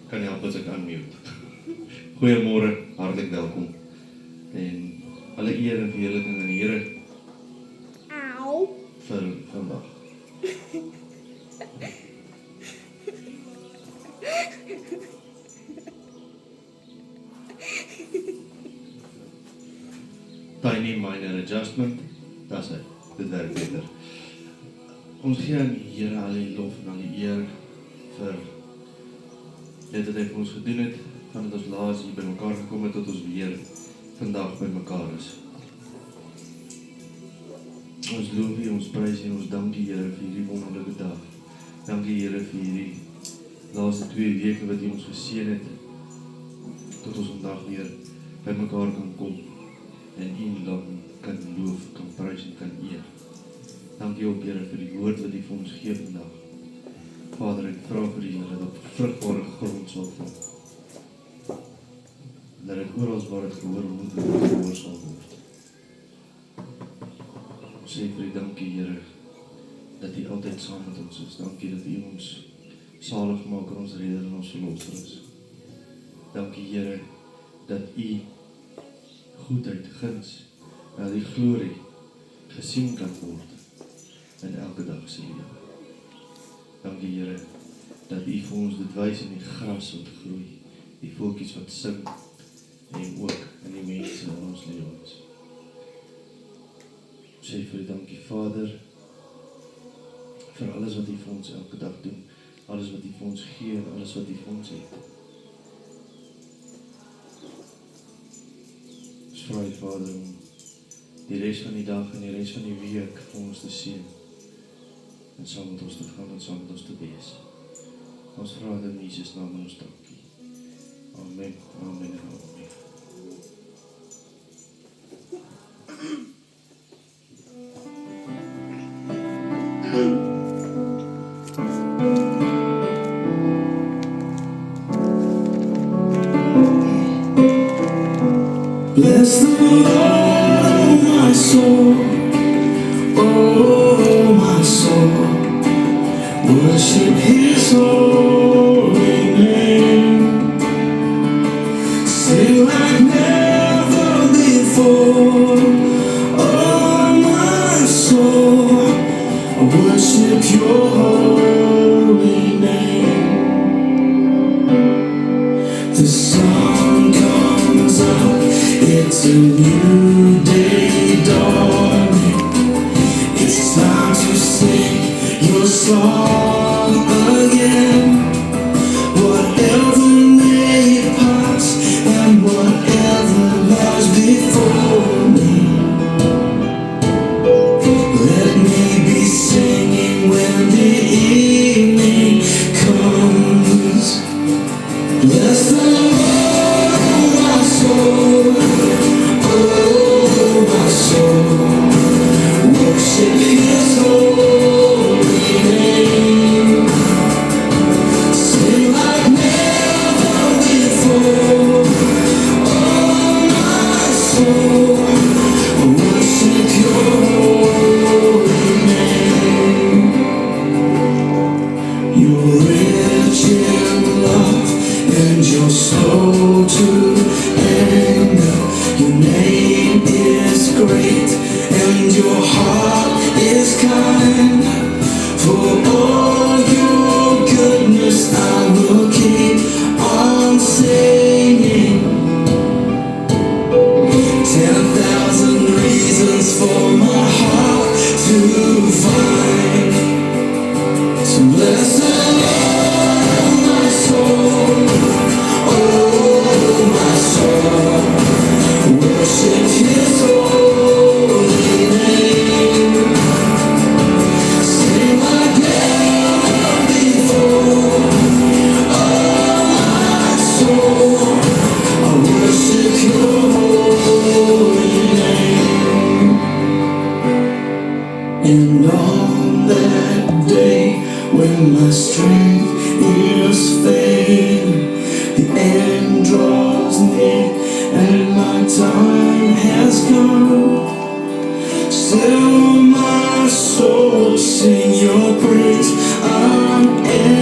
Kan nie help as ek unmute. Goeiemôre, hartlik welkom. En alle eer en verheerliking aan die Here vir vandag. Tiny minor adjustment, dis het. Dit werk beter. Ons gee aan die Here al die lof en al die eer vir dit wat hy vir ons gedoen het, vandat ons laas hier by mekaar gekom het, tot ons weer vandag by mekaar is. Ons loof U, ons prys U, ons dankie Here vir hierdie wonderlike dag. Dankie Here vir hierdie laaste 2 weke wat U ons geseën het, tot ons vandag weer by mekaar kan kom en U kan loof, kan prys en kan eer. Dankie ook Here vir die woord wat U vir ons gee vandag. Vader, ek vra vir U dat dit op vrugbare grond sal val. Dat dit oral waar dit gehoor moet word, gehoor sal word. Ons sê vir U dankie Here, dat U altyd saam met ons is. Dankie dat U ons salig maak, ons redder en ons verlosser is. Dankie Here, dat U goedheid, guns, en die glorie gesien kan word in elke dag se lewe. Dankie Here, dat U vir ons dit wys in die gras wat groei, die voeltjies wat sing, en ook in die mense in ons lewens. Ons sê vir U dankie Vader, vir alles wat U vir ons elke dag doen, alles wat U vir ons gee, en alles wat U vir ons het. Ons vra U Vader om die res van die dag en die res van die week vir ons te seën, en saam met ons te gaan en saam met ons te wees. Ons vra dit in Jesus naam en ons dankie. Amen, amen en amen. Bless the Lord, oh my soul, oh my soul, worship His holy name. Sing like never before, oh my soul, worship Your holy name. The sun comes up, it's a new day dawning. It's time to sing Your song again. Whatever may pass and whatever lies before me, let me be singing when the evening comes. Bless the Lord, oh my soul, oh my soul, worship His holy name. Sing like never before, oh my soul, worship Your holy name. You're rich in love and You're slow to anger. Your name is great and Your heart is kind. For all Your goodness I will keep on singing. 10,000 reasons for my heart to find. So bless the Lord, my soul, oh my soul, worship His holy name. Sing like never before, oh my soul, I worship Your holy name. And on that day when my strength is failing, the end draws near and my time has come. Still my soul sing Your praise unending.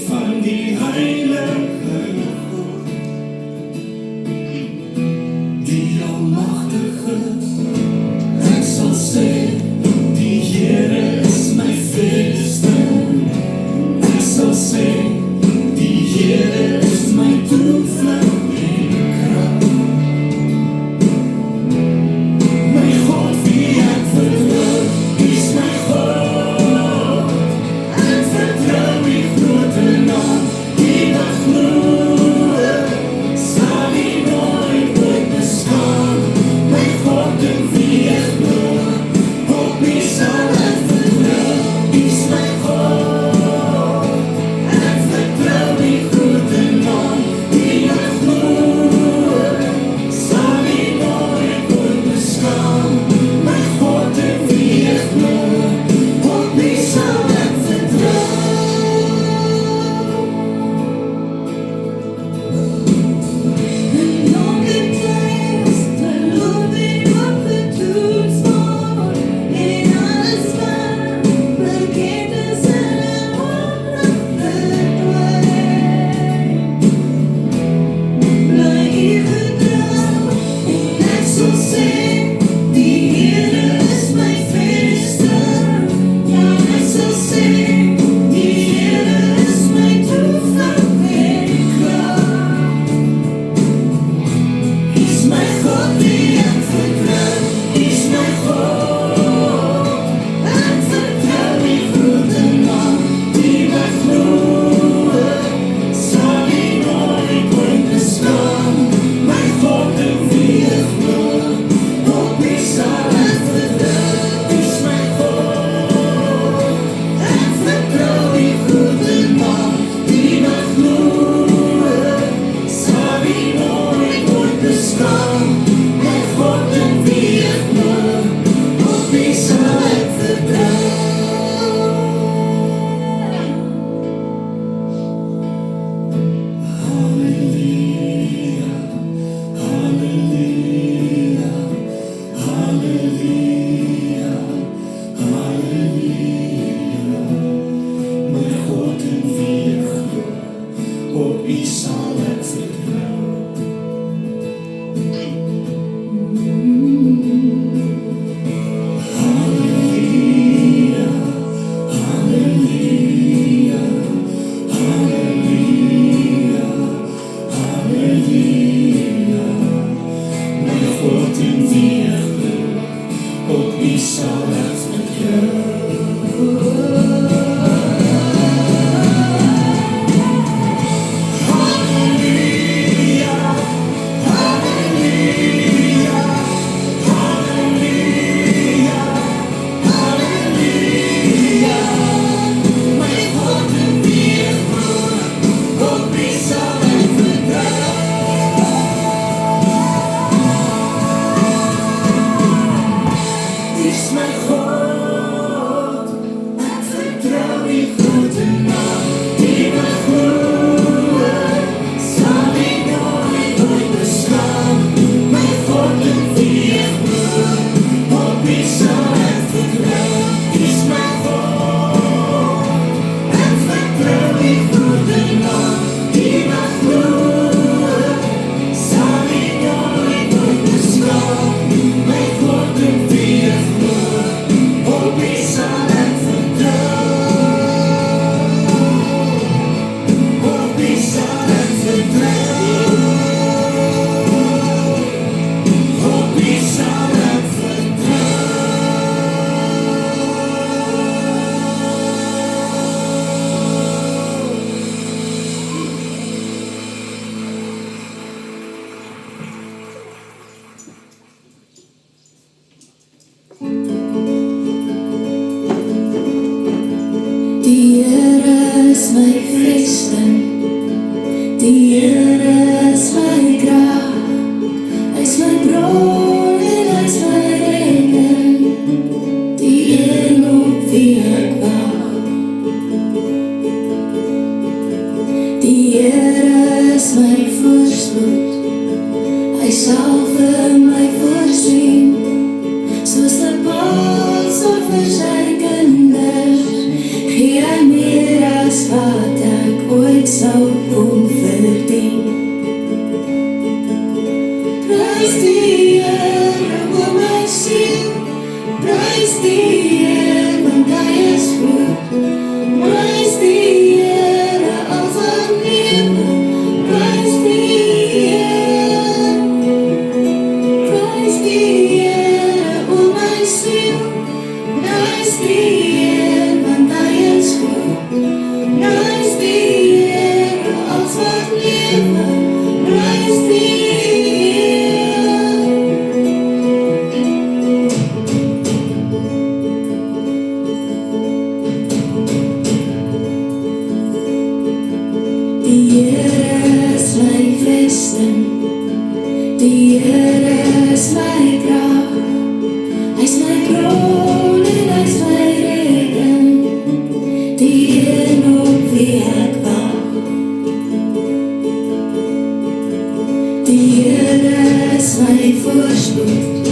van die heilige God, die almagtige. Ek sal sê, die Here is my vesting. Ek sal sê, die Here is my toevlug en krag. My God, wie ek vertrou, is my God. Ek vertrou die grote naam, die magloer, sal nie nooit beskaam. My God, in wie ek glo, op wie sal ek vertrou, is my God. Ek vertrou die grote naam, die magloer, sal nie nooit beskaam. My God, in wie ek glo, op wie sal ek vertrou. Vir sy kinders gee hy meer as wat ek Die Here is my vesting, die Here is my krag. Hy is my bron en hy is my reden, die een op wie ek wag. Die Here is my voorspoed,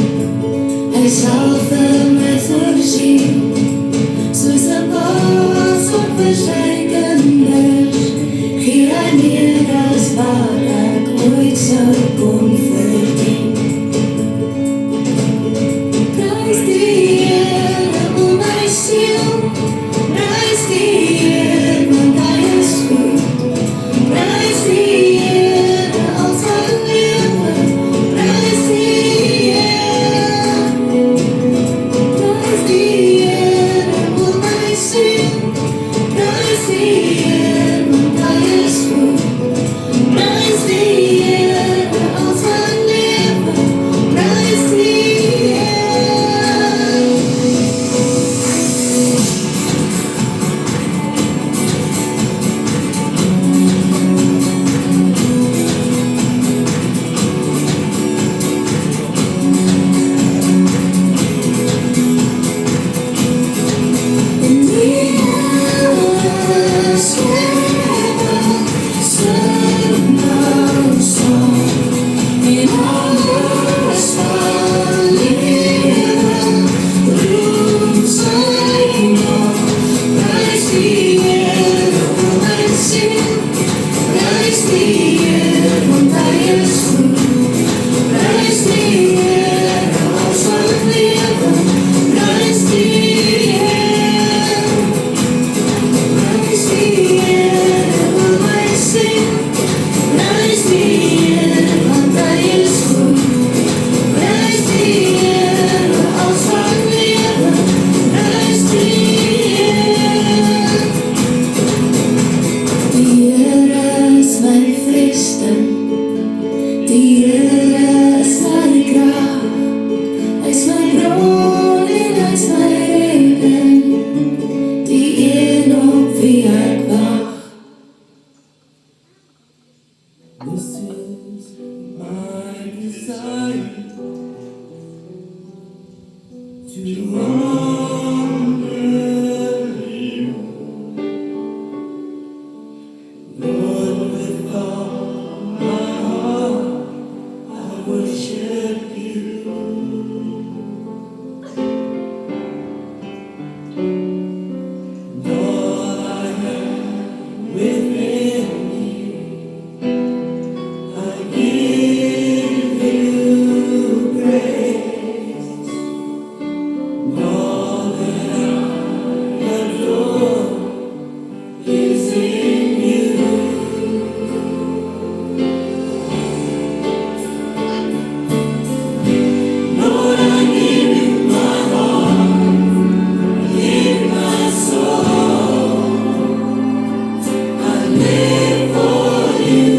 hy sal vir my voorsien, soos 'n baas op vir sy kinders, gee hy meer as wat ek ooit sou kon verdien. Prys die Here, o my siel, prys die Here, want hy is goed. Prys die Here, al sy lewe, prys die Here. Prys die Here, o my siel, prys die Here, want hy is goed. Prys die Here, al sy lewe, prys die Here. In die Here skrywe sy nou saam, en alles van lewe roem sy naam. Prys die Here, o my siel, prys die Here, want hy is goed. Prys die Here, al sy lewe, prys die Here. Prys die Here, o my siel, prys die Here, want hy is goed. Prys die Here, al sy lewe, prys die Here. Die Here is my vesting, die Here is my krag. Hy is my bron en hy is my reden, die een op wie ek wag. This is my desire, to honor you, Lord, with all my heart, I worship you. And all I have within me, I give you praise. And all that I adore is in you. Lord, I give you my heart, I give my soul. I live for you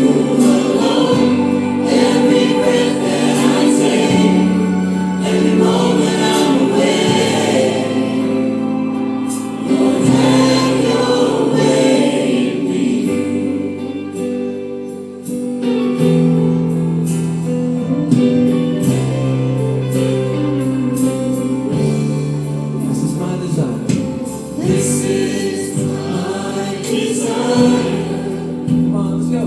alone. Every breath that I take, every moment I'm awake. Lord, have your way in me. This is my desire. This is my desire. Come on, let's go.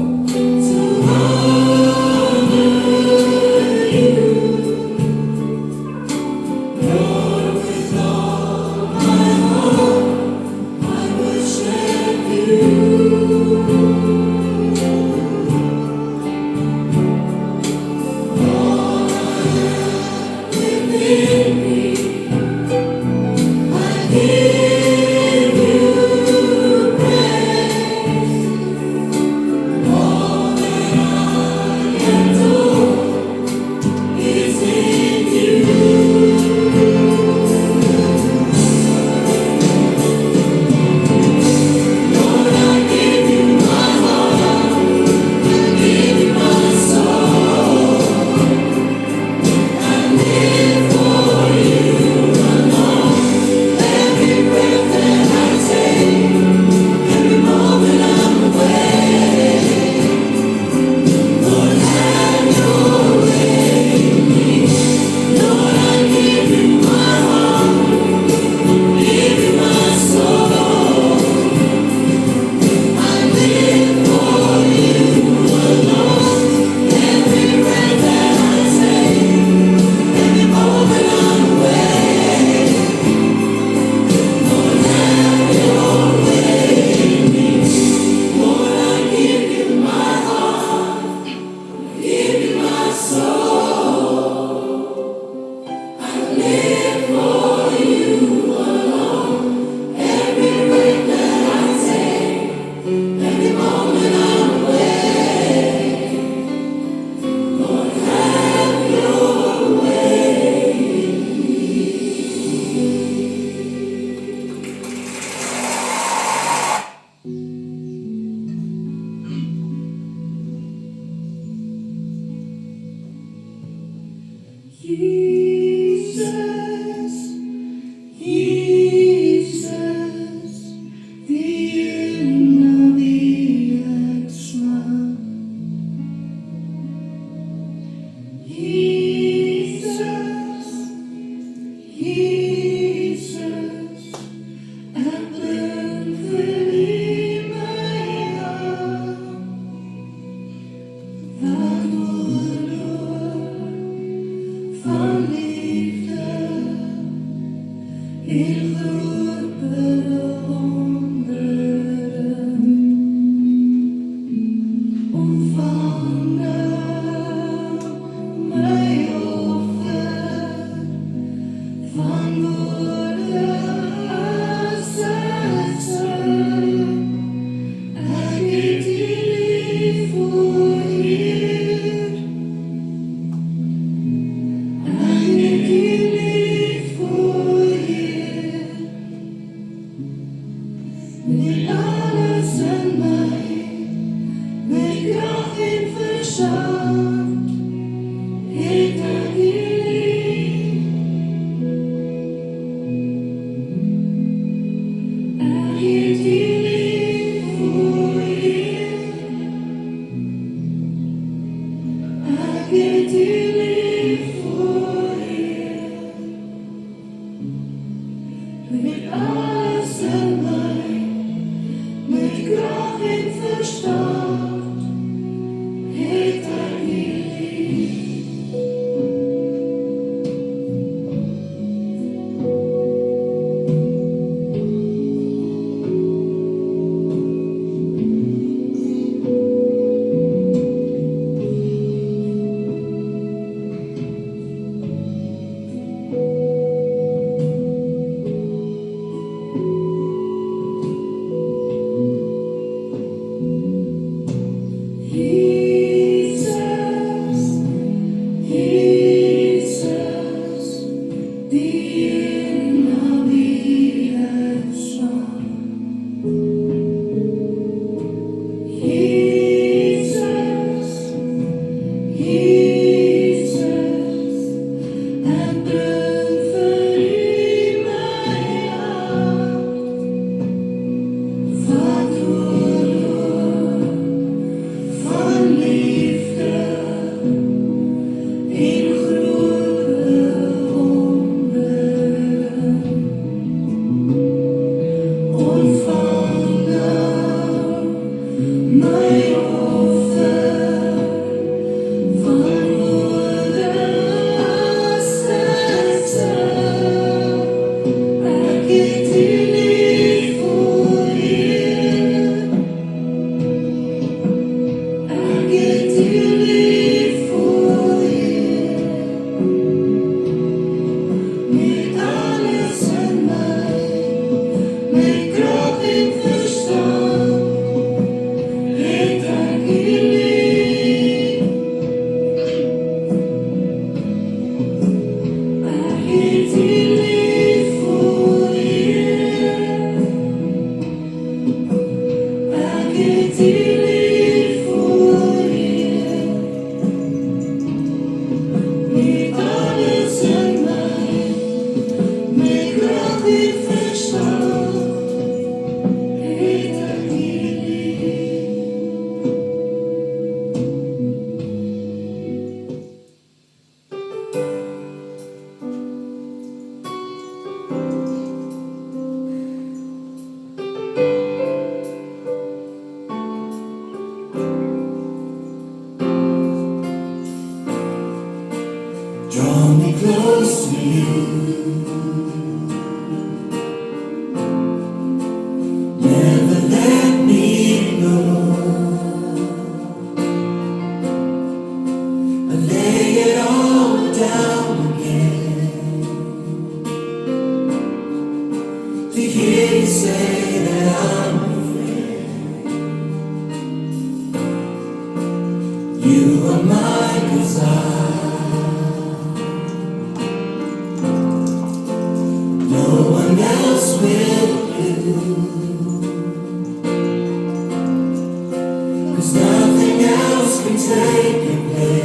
Nothing else can take your place.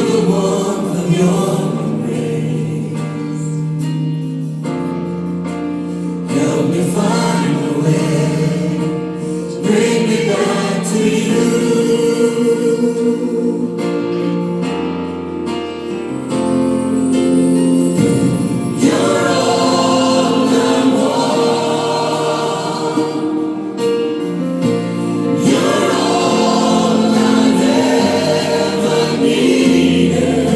the warmth of your embrace. Help me find a way to bring me back to you. You're all I want. You're all I've ever needed.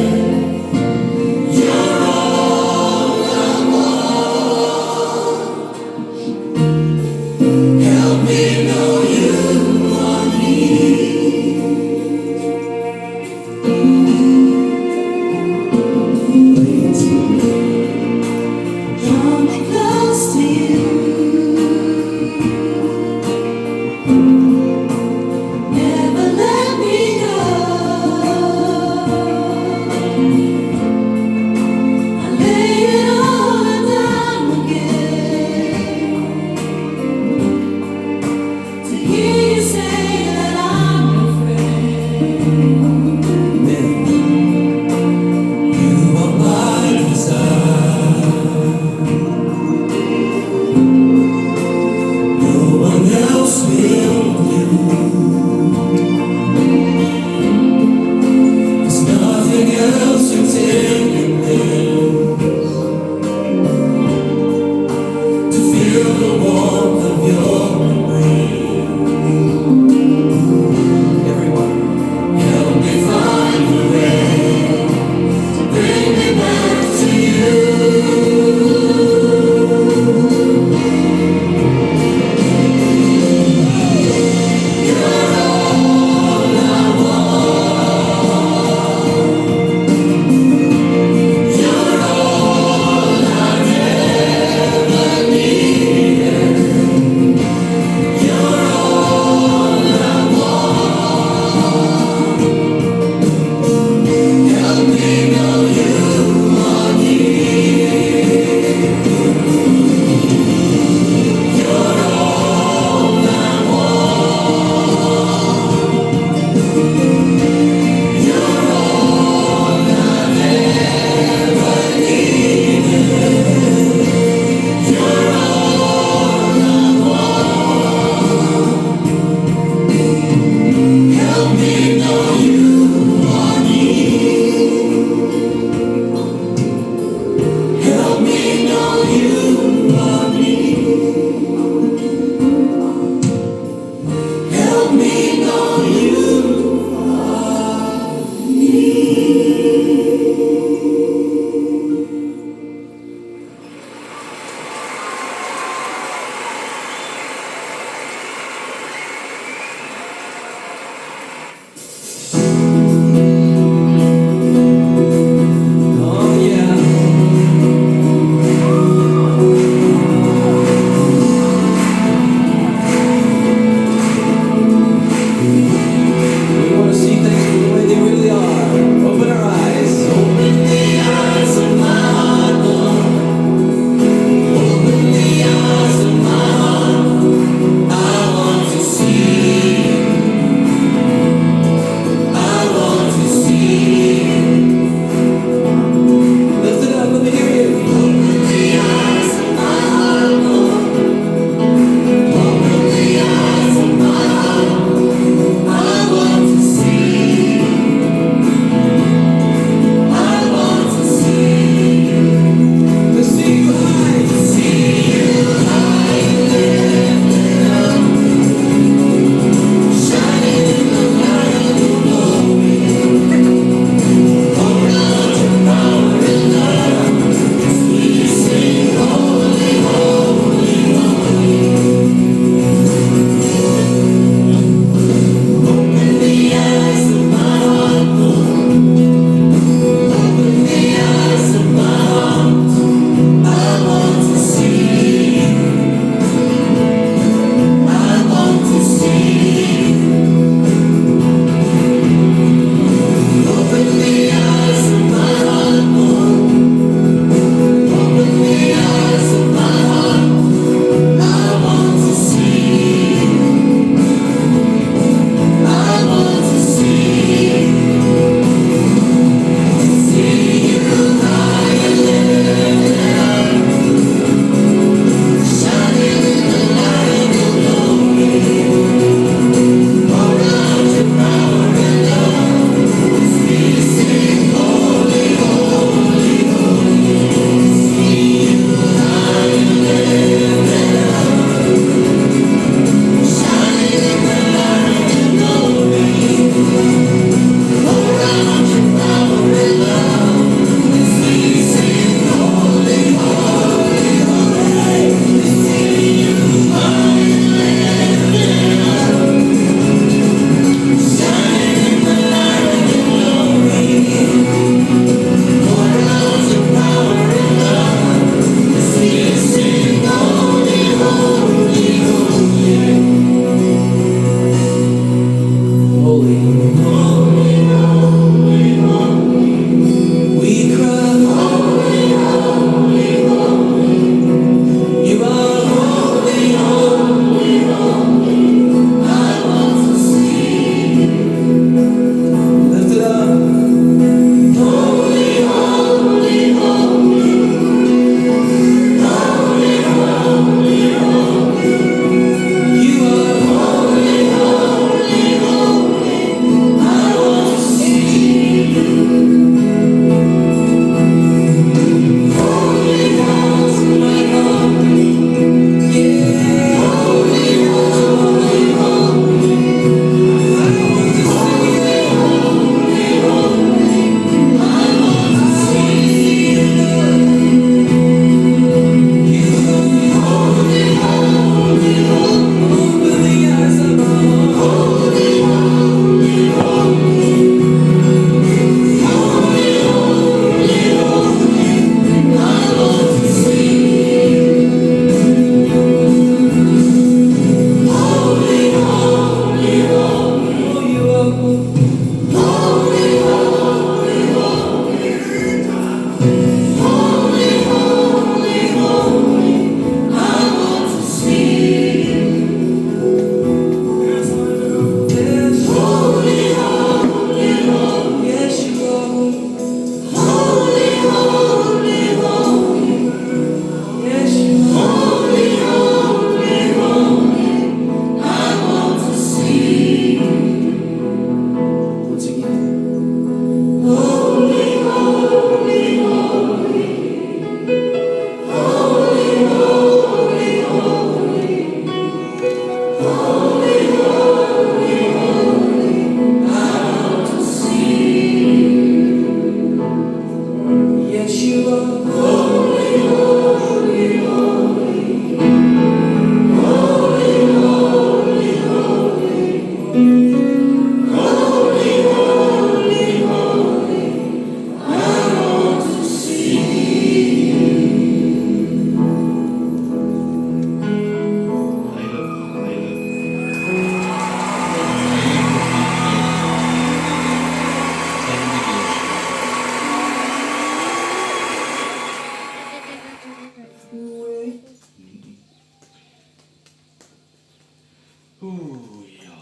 Oeh, ja.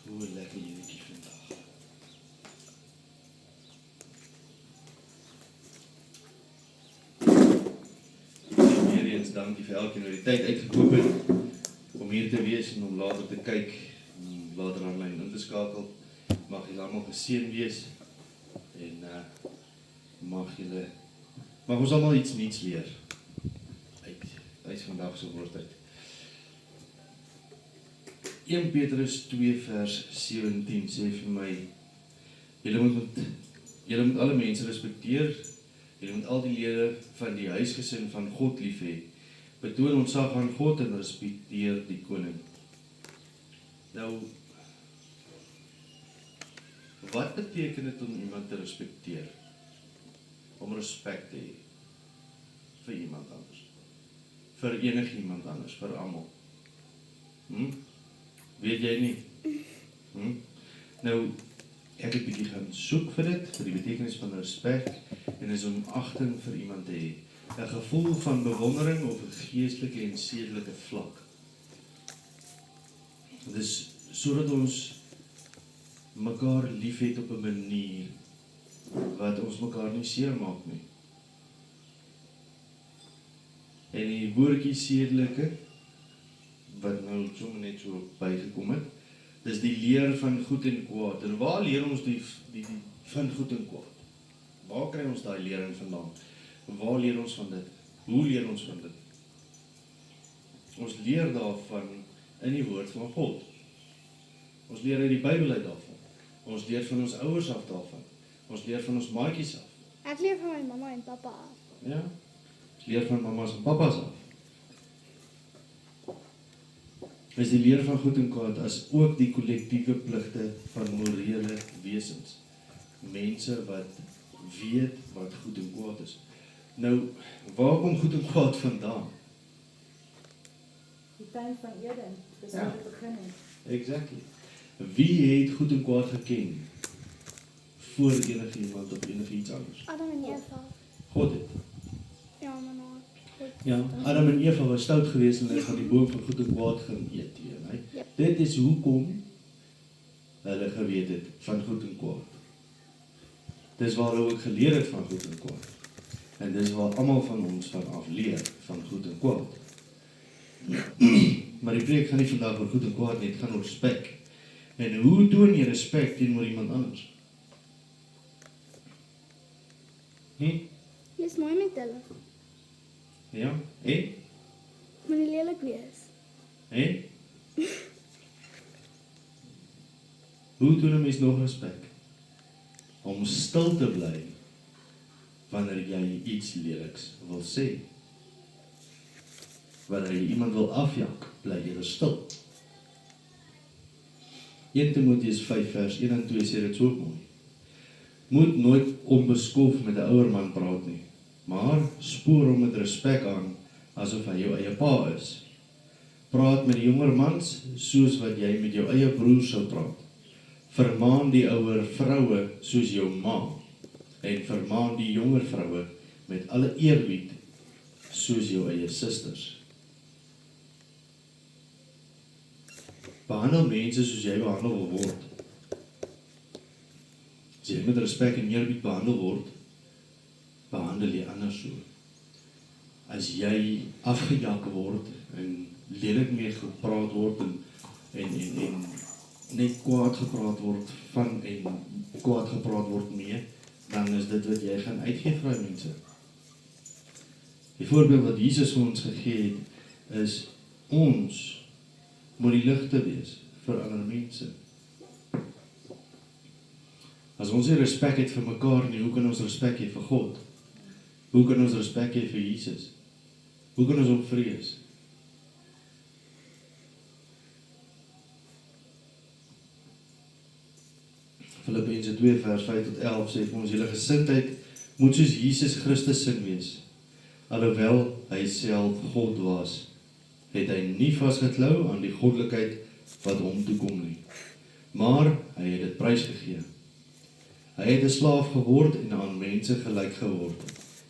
Hoe lekker jullie vandag. Weer eens dankie vir elkeen wat die tyd uitgekoop het om hier te wees en om later te kyk en later aanlyn in te skakel. Mag julle almal geseën wees en mag ons almal iets nuuts leer uit vandag se woord uit. 1 Petrus 2 vers 17 sê vir my, julle moet alle mense respekteer, julle moet al die lede van die huisgesin van God lief hê, betoon ontzag aan God en respekteer die koning. Nou, wat beteken dit om iemand te respekteer? Om respek te hê vir iemand anders, vir enigiemand anders, vir almal. Weet jy nie? Nou, ek het bietjie gaan soek vir dit, vir die betekenis van respek, en is om agting vir iemand te hê. 'n Gevoel van bewondering op 'n geestelike en sedelike vlak. Dit is sodat ons mekaar liefhet op 'n manier wat ons mekaar nie seermaak nie. En die woordjie sedelike, wat nou sommer net so bygekom het, dis die leer van goed en kwaad. En waar leer ons die van goed en kwaad? Waar kry ons daai lering vandaan? Waar leer ons van dit? Hoe leer ons van dit? Ons leer daarvan in die woord van God. Ons leer uit die Bybel uit daarvan. Ons leer van ons ouers af daarvan. Ons leer van ons maatjies af. Ek leer van my mamma en pappa af. Ja, ons leer van mammas en pappas af. Is die leer van goed en kwaad as ook die kollektiewe pligte van morele wesens. Mense wat weet wat goed en kwaad is. Nou, waar kom goed en kwaad vandaan? Die tuin van Eden, dis Ja. waar dit begin het. Exactly. Wie het goed en kwaad geken? Voor enigiemand of enigiets anders? Adam en Eva. God het. Ja, maar nou. Goed. Ja, Adam en Eva was stout geweest en hulle het van die boom van goed en kwaad gaan eet. Yep. Dit is hoekom hulle geweet het van goed en kwaad. Dis waar hulle ook geleer het van goed en kwaad. En dis waar almal van ons vanaf leer van goed en kwaad. Maar die preek gaan nie vandag oor goed en kwaad nie, dit gaan oor respek. En hoe toon jy respek teenoor iemand anders? Jy's mooi met hulle. Ja, en? Moet nie lelik wees. En? Hoe toon 'n mens nog respek? Om stil te bly wanneer jy iets leliks wil sê. Wanneer jy iemand wil afjak, bly jy stil. 1 Timoteus 5 vers 1 en 2 sê dit so mooi. Moet nooit onbeskof met 'n ouer man praat nie, maar spoor hom met respek aan, asof hy jou eie pa is. Praat met die jonger mans, soos wat jy met jou eie broer sou praat. Vermaan die ouer vroue soos jou ma, en vermaan die jonger vroue met alle eerbied, soos jou eie susters. Behandel mense soos jy behandel wil word. As jy met respek en eerbied behandel word, behandel jy anders so. As jy afgejak word en lelik mee gepraat word en net kwaad gepraat word van en kwaad gepraat word mee, dan is dit wat jy gaan uitgee vir die mense. Die voorbeeld wat Jesus vir ons gegee het, is ons moet die ligte wees vir ander mense. As ons nie respek het vir mekaar nie, hoe kan ons respek hê vir God? Hoe kan ons respek hê vir Jesus? Hoe kan ons hom vrees? Filippense 2 vers 5 tot 11 sê vir ons, julle gesindheid moet soos Jesus Christus sin wees. Alhoewel hy self God was, het hy nie vasgeklou aan die goddelikheid wat hom toekom nie. Maar hy het dit prysgegee. Hy het 'n slaaf geword en aan mense gelyk geword.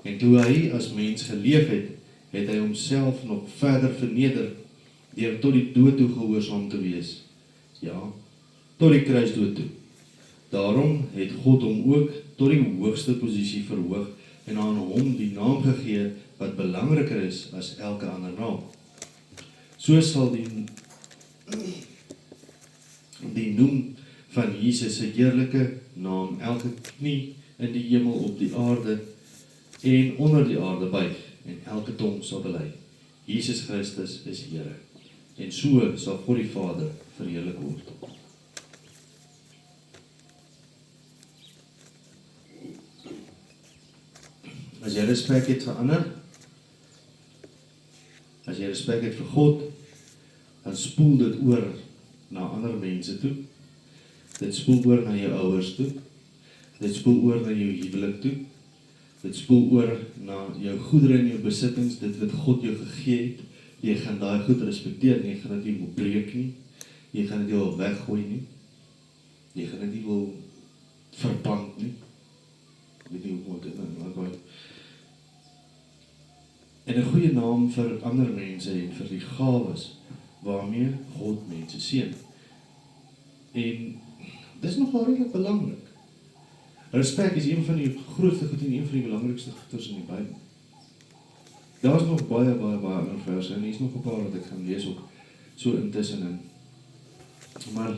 En toe hy as mens geleef het, het hy homself nog verder verneder deur tot die dood toe gehoorsaam te wees. Ja, tot die kruisdood toe. Daarom het God hom ook tot die hoogste posisie verhoog en aan hom die naam gegee wat belangriker is as elke ander naam. So sal die noem van Jesus se heerlike naam elke knie in die hemel, op die aarde en onder die aarde buig en elke tong sal bely. Jesus Christus is Here. En so sal God die Vader verheerlik word. As jy respek het vir ander, as jy respek het vir God, dan spoel dit oor na ander mense toe. Dit spoel oor na jou ouers toe. Dit spoel oor na jou huwelik toe. Dit spoel oor na jou goedere en jou besittings, dit wat God jou gegee het. Jy gaan daai goed respekteer, jy gaan dit nie wil breek nie. Jy gaan dit nie wil weggooi nie. Jy gaan dit nie wil verpand nie. Ek weet nie hoe moet dit nou. En 'n goeie naam vir ander mense en vir die gawes waarmee God mense seën. En dis nogal redelik belangrik. Respek is een van die grootste goed en een van die belangrikste goeders in die Bybel. Daar is nog baie ander verse en hier is nog 'n paar wat ek gaan lees ook so intussenin. Maar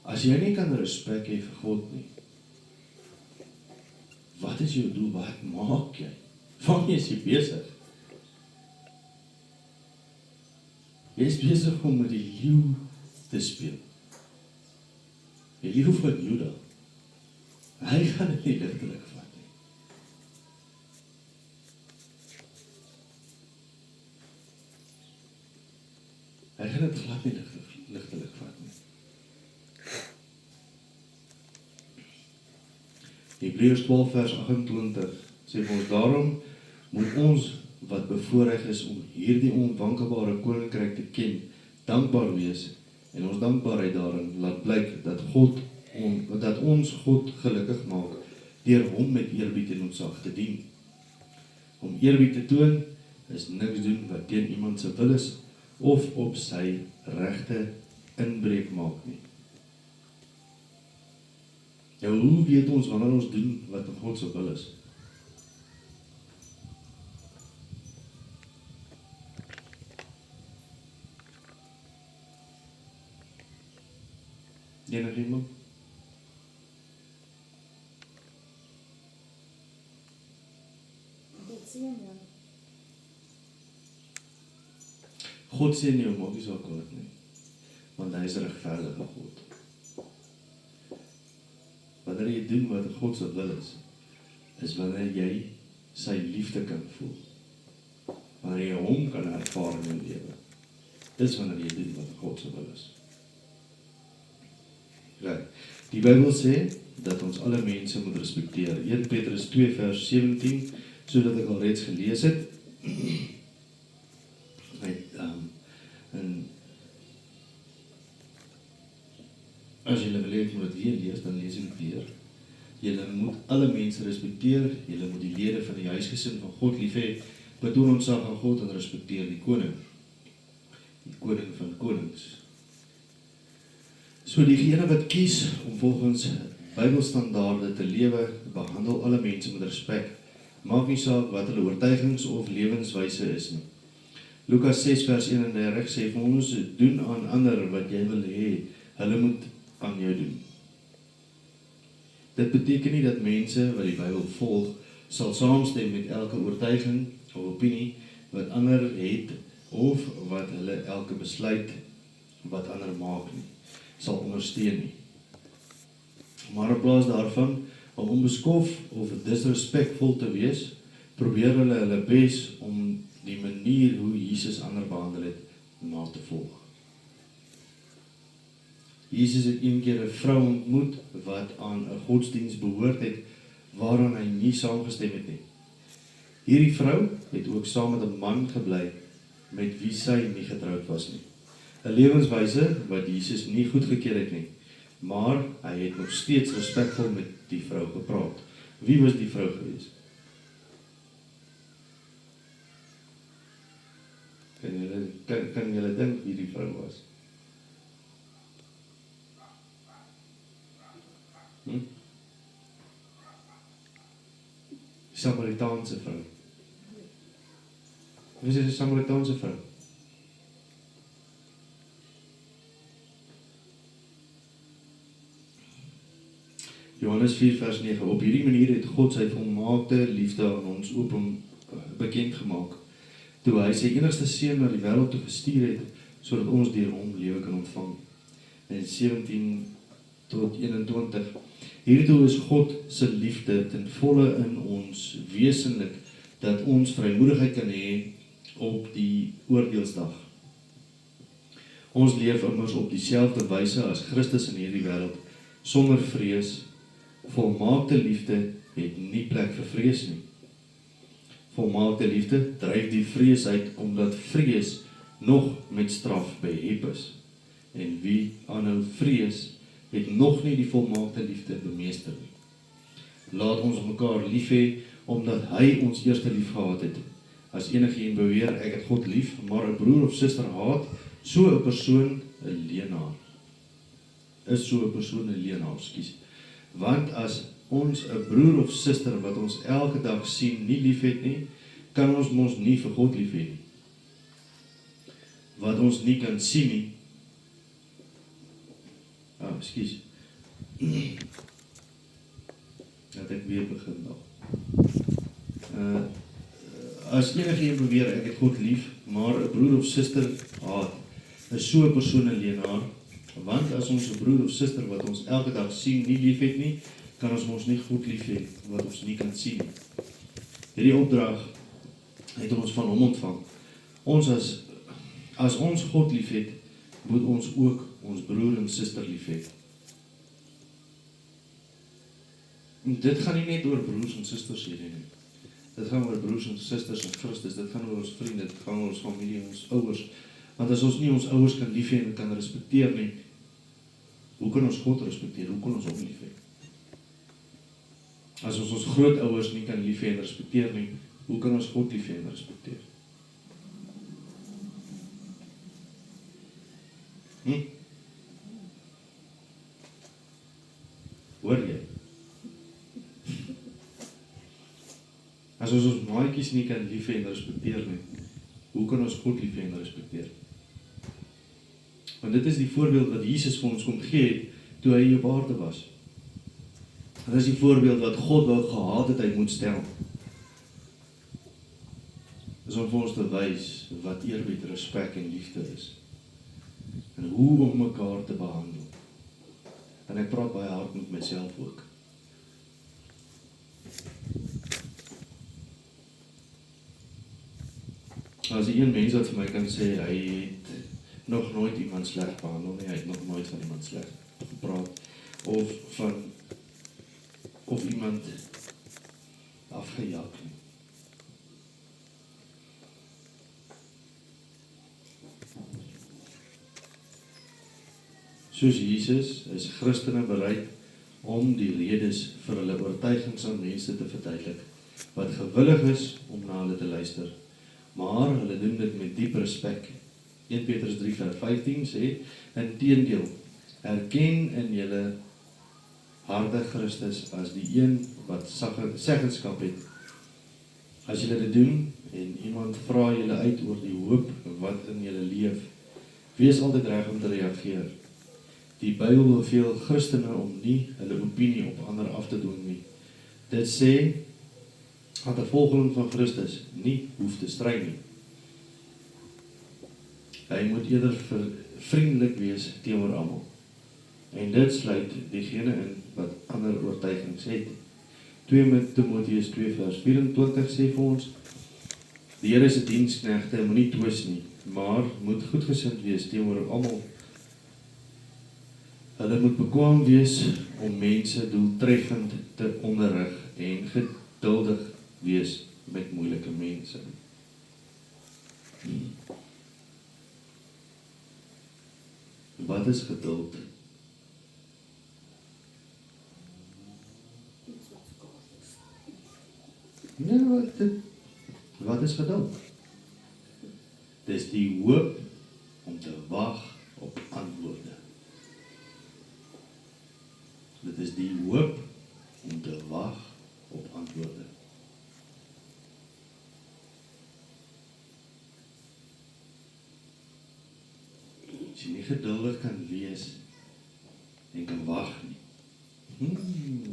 as jy nie kan respek hê vir God nie, wat is jou doel? Wat maak jy? Waarmee is jy besig? Jy is besig om met die leeu te speel. Die leeu van Juda. Hy gaan dit nie ligtelik vat nie. Hy gaan dit glad nie ligtelik vat nie. Hebreërs 12 vers 28 sê vir ons, daarom moet ons wat bevoorreg is om hierdie onwankelbare koninkryk te ken, dankbaar wees en ons dankbaarheid daarin laat blyk dat ons God gelukkig maak deur hom met eerbied en ontzag te dien. Om eerbied te toon is niks doen wat teen iemand se wil is of op sy regte inbreuk maak nie. Nou, hoe weet ons wanneer ons doen wat in God se wil is? Enig iemand? God seën jou. God sê nie, maak nie saak wat nie. Want hy is 'n regverdige God. Wanneer jy doen wat God se wil is wanneer jy sy liefde kan voel. Wanneer jy hom kan ervaar in jou lewe. Dis wanneer jy doen wat God se wil is. Right. Die Bybel sê dat ons alle mense moet respekteer. 1 Petrus 2 vers 17, sodat ek al reeds gelees het. En as jy wil hê ek moet dit weer lees, dan lees ek dit weer. Julle moet alle mense respekteer, julle moet die lede van die huisgesin van God lief hê, betoon ontzag aan God en respekteer die koning van konings. So diegene wat kies om volgens Bybelstandaarde te lewe, behandel alle mense met respek. Maak nie saak wat hulle oortuigings of lewenswyse is nie. Lukas 6 vers 31 sê vir ons, doen aan ander wat jy wil hê, hulle moet aan jou doen. Dit beteken nie dat mense wat die Bybel volg, sal saamstem met elke oortuiging of opinie wat ander het, of wat hulle elke besluit wat ander maak nie, sal ondersteun nie. Maar in plaas daarvan, om onbeskof of disrespekvol te wees, probeer hulle bes om die manier hoe Jesus ander behandel het, na te volg. Jesus het een keer 'n vrou ontmoet wat aan 'n godsdiens behoort het, waaraan hy nie saamgestem het nie. Hierdie vrou het ook saam met 'n man gebly, met wie sy nie getroud was nie. 'n Lewenswyse wat Jesus nie goedgekeur het nie, maar hy het nog steeds respekvol met die vrou gepraat. Wie was die vrou gewees? Kan julle dink wie die vrou was? Samaritaanse vrou. Wie is die Samaritaanse vrou? Johannes 4 vers 9. Op hierdie manier het God sy volmaakte liefde aan ons bekend gemaak, toe hy sy enigste seun na die wêreld toe gestuur het, sodat ons deur hom lewe kan ontvang. En 17 tot 21. Hiertoe is God se liefde ten volle in ons wesenlik, dat ons vrymoedigheid kan hê op die oordeelsdag. Ons leef immers op dieselfde wyse as Christus in hierdie wêreld, sonder vrees. Volmaakte liefde het nie plek vir vrees nie. Volmaakte liefde dryf die vrees uit, omdat vrees nog met straf behep is. En wie aanhou vrees, het nog nie die volmaakte liefde bemeester nie. Laat ons mekaar lief hê, omdat hy ons eerste lief gehad het. As enigeen beweer, ek het God lief, maar 'n broer of suster haat, so 'n persoon 'n leienaar. Is so 'n persoon 'n leienaar, skus. Want as ons 'n broer of suster wat ons elke dag sien nie lief het nie, kan ons mos nie vir God lief hê nie. Wat ons nie kan sien nie, skus. Dat ek weer begin nou. As enigeen beweer ek het God lief, maar 'n broer of suster haat, is so 'n persoon 'n leienaar. Want as ons 'n broer of suster wat ons elke dag sien nie lief het nie, kan ons mos nie God lief hê wat ons nie kan sien nie. Hierdie opdrag het ons van hom ontvang. As ons God lief het, moet ons ook ons broer en suster lief hê. En dit gaan nie net oor broers en susters hierdie nie. Dit gaan oor broers en susters in Christus, dit gaan oor ons vriende, dit gaan oor ons familie en ons ouers. Want as ons nie ons ouers kan lief hê en kan respekteer nie, hoe kan ons God respekteer? Hoe kan ons hom lief hê? As ons ons grootouers nie kan lief hê en respekteer nie, hoe kan ons God lief hê en respekteer? Hoor jy? As ons maatjies nie kan lief hê en respekteer nie, hoe kan ons God lief hê en respekteer? Want dit is die voorbeeld wat Jesus vir ons kom gee het, toe hy op aarde was. Dit is die voorbeeld wat God wou gehad het hy moet stel. Is om vir ons te wys wat eerbied, respek en liefde is. En hoe om mekaar te behandel. En ek praat baie hard met myself ook. As een mens wat vir my kan sê, hy het nog nooit iemand sleg behandel nie, hy het nog nooit van iemand sleg gepraat, of iemand afgejaag nie. Soos Jesus is Christene bereid om die redes vir hulle oortuigings aan mense te verduidelik, wat gewillig is om na hulle te luister, maar hulle doen dit met diep respek. 1 Petrus 3 vers 15 sê, inteendeel, erken in julle harte Christus as die een wat seggenskap het. As julle dit doen, en iemand vra julle uit oor die hoop wat in julle leef, wees altyd reg om te reageer. Die Bybel beveel Christene om nie hulle opinie op ander af te doen nie. Dit sê, dat 'n volgeling van Christus nie hoef te stry nie. Hy moet eerder vriendelik wees teenoor almal. En dit sluit diegene in wat ander oortuigings het. 2 Timoteus 2 vers 24 sê vir ons, die Here se diensknegte moet nie twis nie, maar moet goedgesind wees teenoor almal. Hulle moet bekwaam wees om mense doeltreffend te onderrig en geduldig wees met moeilike mense. Wat is geduld? Ja, wat is geduld? Dis die hoop om te wag op antwoorde. Dit is die hoop om te wag op antwoorde. As jy nie geduldig kan wees en kan wag nie,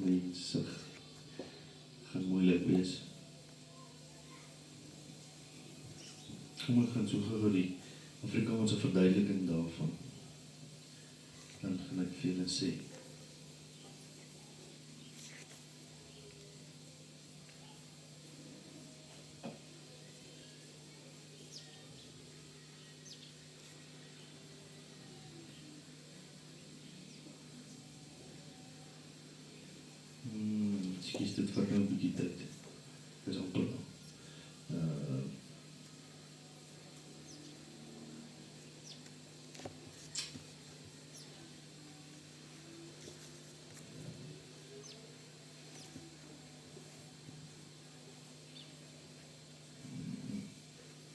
mense gaan moeilik wees. Kom ek gaan so gou die Afrikaanse verduideliking daarvan. Dan gaan ek vir julle sê. Ekskuus, dit vat nou 'n bietjie tyd. Dis amper nou.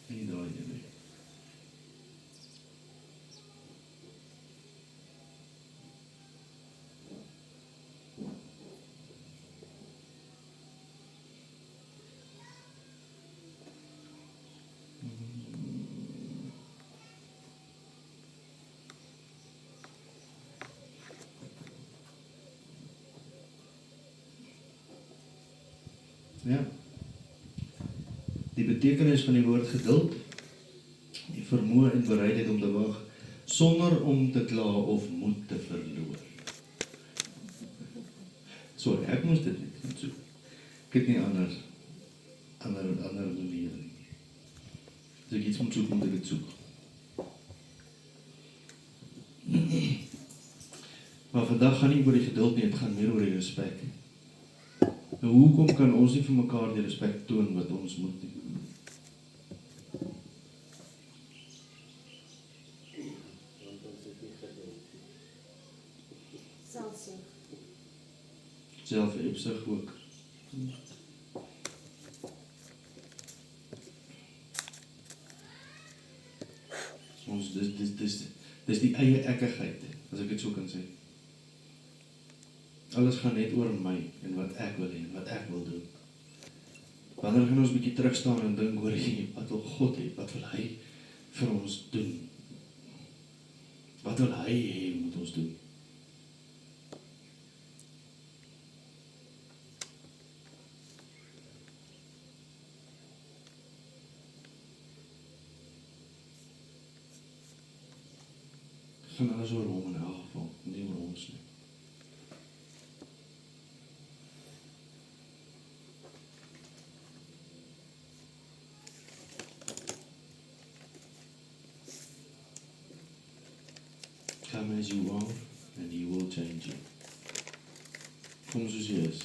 Nie daai een nie. Ja. Die betekenis van die woord geduld, die vermoë en bereidheid om te wag, sonder om te kla of moed te verloor. Sorry, ek moes dit net gaan soek. Ek het nie ander maniere nie. As ek iets moet soek, moet ek dit soek. Maar vandag gaan nie oor die geduld nie, het gaan meer oor die respek. Nou, hoekom kan ons nie vir mekaar die respek toon wat ons moet nie? Selfhebsug ook. Ons, dis die eie ekkigheid, as ek dit so kan sê. Alles gaan net oor my en wat ek wil hê en wat ek wil doen. Wanneer gaan ons bietjie terugstaan en dink oor wat wil God hê, wat wil hy vir ons doen? Wat wil hy hê moet ons doen? Gaan alles oor hom in elk geval, nie oor ons nie. Come as you are, and he will change you. Kom soos jy is,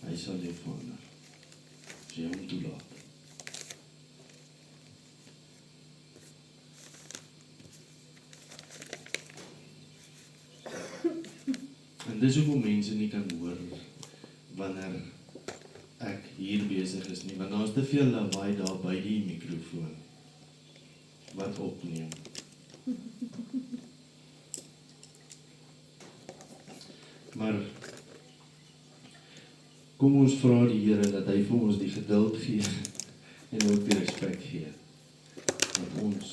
hy sal jou verander, as jy hom toelaat. En dis hoekom mense nie kan hoor, wanneer ek hier besig is nie, want daar is te veel lawaai daar by die mikrofoon, wat opneem. Maar kom ons vra die Here dat hy vir ons die geduld gee en ook die respek gee. Dat ons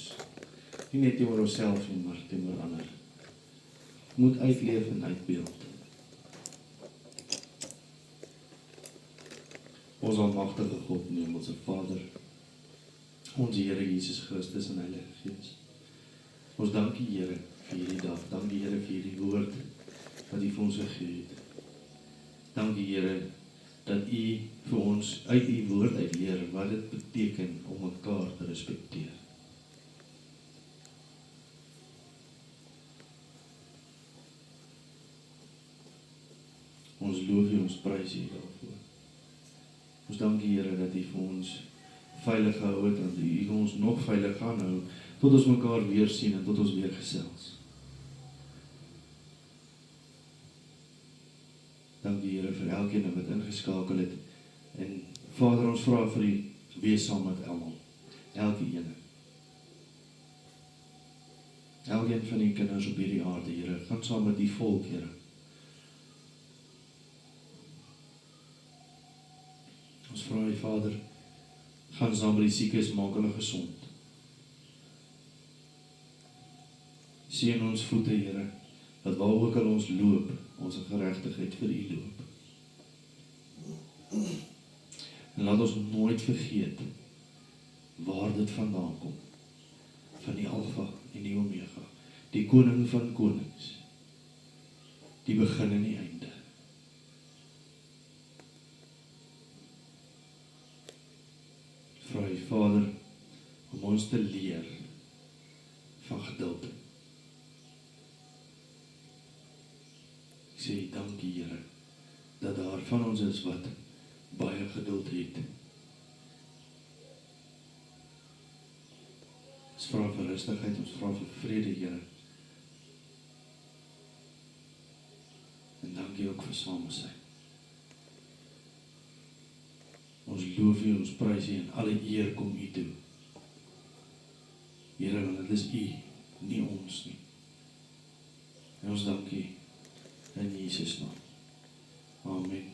nie net teenoor onsself nie, maar teenoor ander moet uitleef en uitbeeld. Ons almagtige God, Hemelse Vader, ons Here Jesus Christus en Heilige Gees. Ons dankie Here vir hierdie dag. Dankie Here vir hierdie woord wat U vir ons gegee het. Dankie Here dat U vir ons uit U woord uit leer wat dit beteken om mekaar te respekteer. Ons loof U, ons prys U daarvoor. Ons dankie Here dat U vir ons veilig gehou het en U ons nog veilig gaan hou tot ons mekaar weer sien en tot ons weer gesels. Dankie Here vir elkeen wat ingeskakel het. En Vader, ons vra vir U, wees saam met almal, elke ene. Elkeen van die kinders op hierdie aarde, Here, gaan saam met die volk, Here. Ons vra die Vader, gaan saam met die siekes, maak hulle gesond. Seën ons voete, Here, dat waar ook al ons loop, ons geregtigheid vir U loop. En laat ons nooit vergeet waar dit vandaan kom. Van die Alfa en die Omega, die koning van konings, die begin en die einde. Vra die Vader om ons te leer van geduld. Ek sê dankie, Here, dat daar van ons is wat baie geduld het. Ons vra vir rustigheid, ons vra vir vrede, Here. En dankie ook vir samesyn. Ons loof U, ons prys U en alle eer kom U toe. Here, want dit is U, nie ons nie. En ons dankie in Jesus naam. Amen.